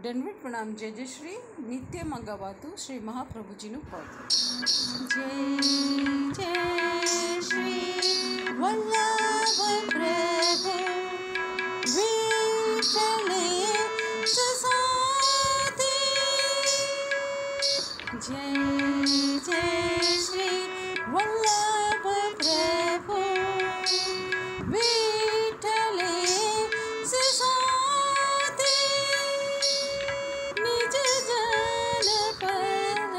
दंडवत प्रणाम। जय जय श्री नित्य मंगवातु श्री महाप्रभुजीनु पद। जय जय श्री वल्लभ प्रभु विठले ससाते। जय जय श्री वल्लभ प्रभु विठले ससाते। निज जन पर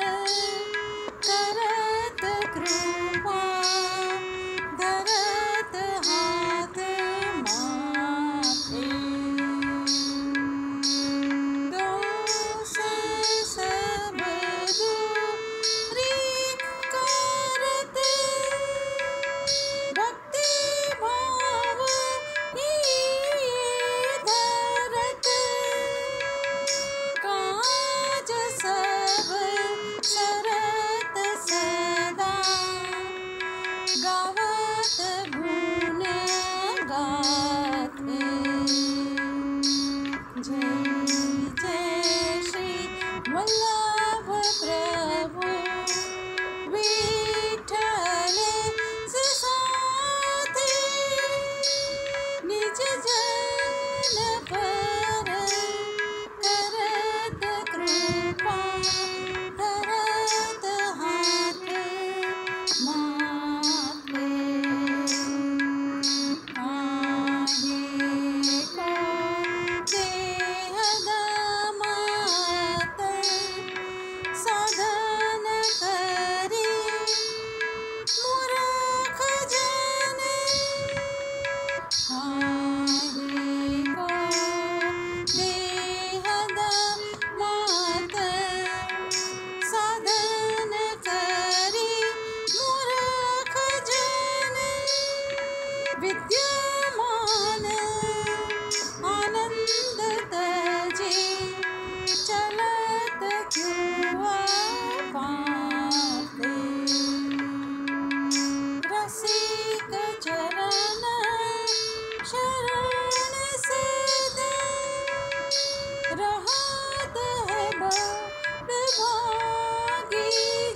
करत कृपा धरत हाथ माथे। दोष सब दूरी करत भक्ति भाव धरत। काज सब सरत सदा गावत गुण गाथे। जय जय श्री वल्लभ प्रभु विठले ससाते। निज जन पर करत कृपा धरत हाथ माथे। आहे को देह दमात साधन करी मूर्ख जन। आहे को देह दमात साधन करी मूर्ख जन। विद्यमान आनंद तजे चलत क्यों पाते। रसिक चरण शरण सदा रहत है बड़भागी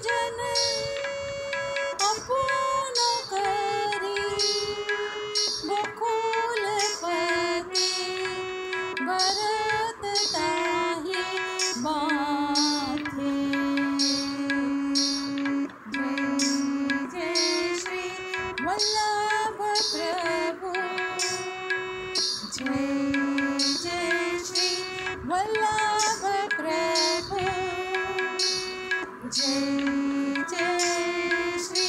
जन। अपुन करी बकुल पति भरत ताहि बाथे। जय जय श्री वल्लभ प्रभु। जय जय श्री वल्लभ प्रभु। जय जय श्री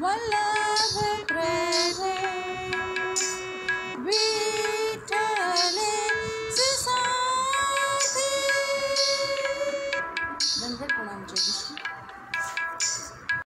वल्लभ